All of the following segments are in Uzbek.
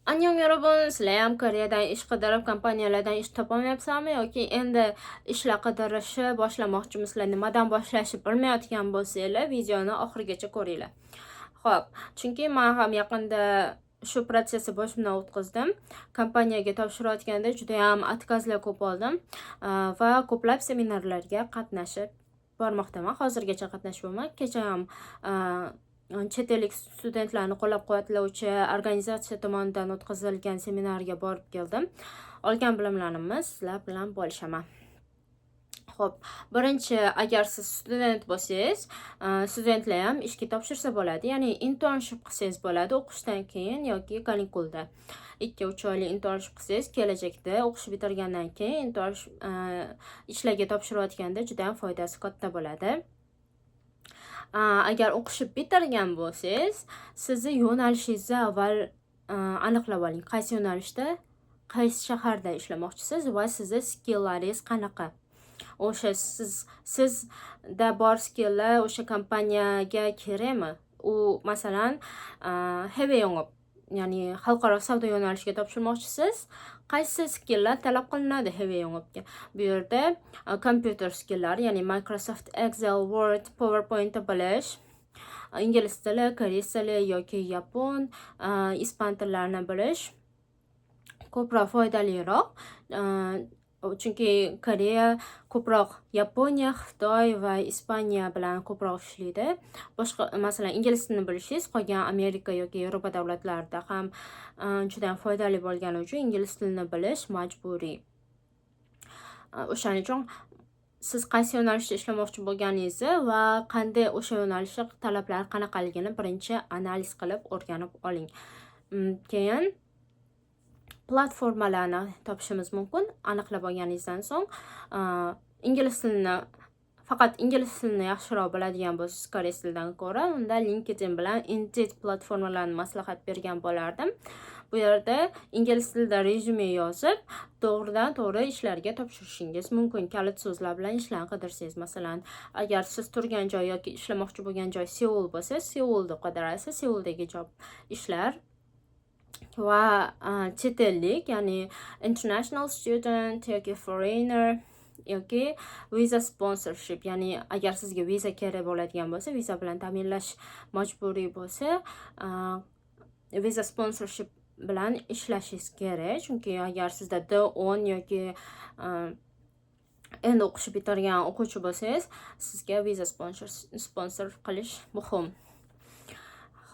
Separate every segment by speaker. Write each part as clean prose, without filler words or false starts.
Speaker 1: Annyeong yorobun, sizlar Koreyadan ish qidirib, kompaniyalardan ish topolmayapsizmi yoki endi ishlar qidirishni boshlamoqchimisizlar? Nimadan boshlashni bilmayotgan bo'lsanglar, videoni oxirigacha ko'ringlar. Xo'p, chunki men ham yaqinda shu protsessni boshimdan o'tkazdim. Kompaniyaga topshirayotganda juda ham otkazlar ko'p oldim va ko'plab seminarlarga qatnashib bormoqdaman. Hozirgacha qatnashyapman. Kecha ham chet ellik studentlarni qo'llab-quvvatlovchi organizatsiya tomonidan o'tkazilgan seminarga borib keldim. Olgan bilimlarimni sizlar bilan bo'lishaman. Xo'p, birinchi, agar siz student bo'lsangiz, studentlar ham ishga topshirsa bo'ladi. Ya'ni internship qilsangiz bo'ladi o'qishdan keyin yoki kankulda. 2-3 oylik internship qilsangiz, kelajakda o'qish bitirgandan keyin ishlarga topshirayotganda juda ham foydasi katta bo'ladi. Agar o'qishni bitirgan bo'lsangiz, sizni yo'nalishingizni avval aniqlab oling. Qaysi yo'nalishda, qaysi shaharda ishlamoqchisiz va sizni skilllaringiz qanaqa? O'sha sizda bor skilllar o'sha kompaniyaga kerakmi? U masalan, heavy yong'oq, ya'ni xalqaro savdo yo'nalishiga topshirmoqchisiz. Qaysi skilllar talab qilinadi heavy yong'oqga? Bu yerda computer skilllari, ya'ni Microsoft Excel, Word, PowerPoint bilish, ingliz tili, koreys tili yoki yapon, ispan tillarini bilish ko'proq foydaliroq. Chunki Koreya ko'proq Yaponiya, Xitoy va Ispaniya bilan ko'proq ishlaydi. Boshqa, masalan, ingliz tilini bilishingiz qolgan Amerika yoki Yevropa davlatlarida ham juda ham foydali bo'lgani uchun ingliz tilini bilish majburiy. O'shaning uchun siz qaysi yo'nalishda ishlamoqchi bo'lganingizni va qanday o'sha yo'nalishda talablar qanaqaligini birinchi analiz qilib o'rganib oling. Keyin platformalarni topishimiz mumkin. Aniqlab olganingizdan so'ng, faqat ingliz tilini yaxshiroq biladigan bo'lsangiz koreys tilidan ko'ra, unda LinkedIn bilan Indeed platformalarini maslahat bergan bo'lardim. Bu yerda ingliz tilida rezyume yozib, to'g'ridan to'g'ri ishlarga topshirishingiz mumkin. Kalit so'zlar bilan ishlarni qidirsangiz, masalan, agar siz turgan joy yoki ishlamoqchi bo'lgan joy Seul bo'lsa, Seulni qidirasiz, Seuldagi job ishlar va chet ellik, ya'ni international student yoki foreigner yoki visa sponsorship, ya'ni agar sizga viza kerak bo'ladigan bo'lsa, viza bilan ta'minlash majburiy bo'lsa, visa sponsorship bilan ishlashingiz kerak. Chunki agar sizda D10 yoki endi o'qishni bitirgan o'quvchi bo'lsangiz, sizga viza sponsor qilish muhim.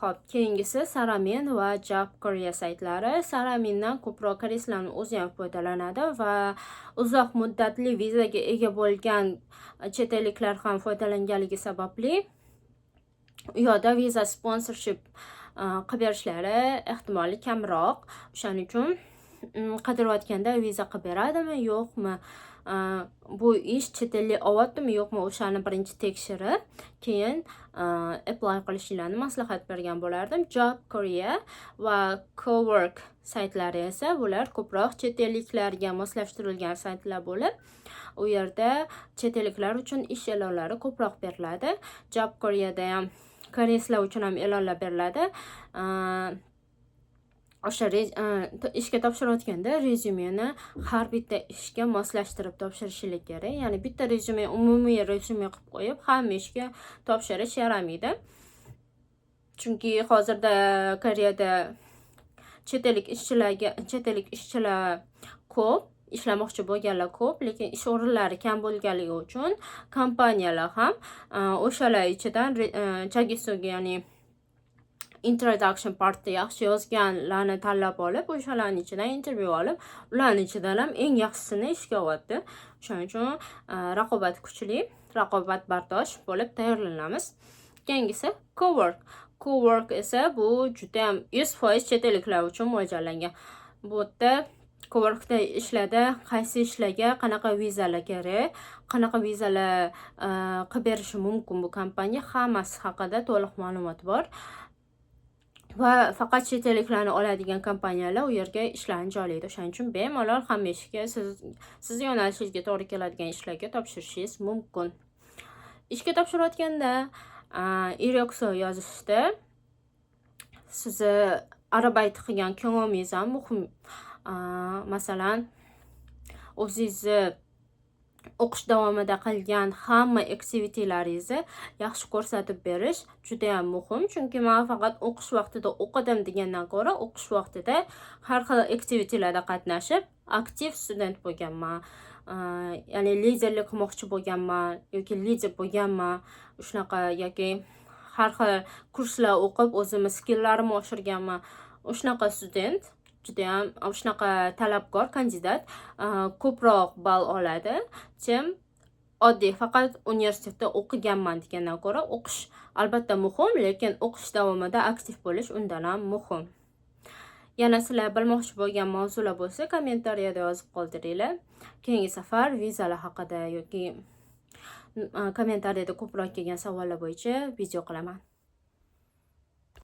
Speaker 1: Xo'p, keyingisi Saramin va Job Korea saytlari. Saramindan ko'proq koreyslarning o'zi ham foydalanadi va uzoq muddatli vizaga ega bo'lgan chet elliklar ham foydalanganligi sababli u yerda viza sponsorship qilib berishlari ehtimoli kamroq. O'shaning uchun qidirayotganda viza qilib beradimi, yo'qmi? Bu ish chet ellik olyaptimi, yo'qmi? O'shani birinchi tekshirib, keyin apply qilishinglarni maslahat bergan bo'lardim. Job Korea va Cowork saytlari esa bular ko'proq chet elliklarga moslashtirilgan saytlar bo'lib, u yerda chet elliklar uchun ish e'lonlari ko'proq beriladi. Job Koreada ham koreyslar uchun ham e'lonlar beriladi. O'sha ishga topshirayotganda rezyumeni har bitta ishga moslashtirib topshirishingiz kerak. Ya'ni bitta rezyume, umumiy rezyume qilib qo'yib, hamma ishga topshirish yaramaydi. Chunki hozirda Koreyada chet ellik ishchilar ko'p, ishlamoqchi bo'lganlar ko'p, lekin ish o'rinlari kam bo'lganligi uchun kompaniyalar ham o'shalar ichidan chagisoga, ya'ni introduction partda yaxshi yozganlarni tanlab olib, o'shalarning ichidan intervyu olib, ularning ichidan ham eng yaxshisini ishga olyapti. Shuning uchun raqobat kuchli, raqobatbardosh bo'lib tayyorlanamiz. Keyingisi Cowork. Cowork esa bu juda ham 100% chet elliklar uchun mo'ljallangan. Bu yerda Coworkda ishlarda qaysi ishlarga qanaqa vizalar kerak, qanaqa vizalar qilib berishi mumkin bu kompaniya, hammasi haqida to'liq ma'lumot bor. Va faqat chet elliklarni oladigan kompaniyalar u yerga ishlarni joylaydi. O'shaning uchun bemalol hamma ishga siz yo'nalishingizga to'g'ri keladigan ishlarga topshirishingiz mumkin. Ishga topshirayotganda iroqso yozishda sizni arabayt qilgan ko'nglingiz ham muhim. Masalan, o'zingizni o'qish davomida qilgan hamma aktivitelaringizni yaxshi ko'rsatib berish juda ham muhim. Chunki men faqat o'qish vaqtida o'qidim degandan ko'ra, o'qish vaqtida har xil aktivitelarda qatnashib, aktiv student bo'lganman. Ya'ni liderlik qilmoqchi bo'lganman yoki lider bo'lganman. Shunaqa yoki har xil kurslar o'qib, o'zimni skilllarimni oshirganman. Shunaqa student juda ham shunaqa talabgor kandidat ko'proq ball oladi. Chem oddiy faqat universitetda o'qiganman degandan ko'ra, o'qish albatta muhim, lekin o'qish davomida aktiv bo'lish undan ham muhim. Yana sizlar bilmoqchi bo'lgan mavzular bo'lsa, kommentariyada yozib qoldiringlar. Keyingi safar vizalar haqida yoki kommentariyada ko'proq kelgan savollar bo'yicha video qilaman.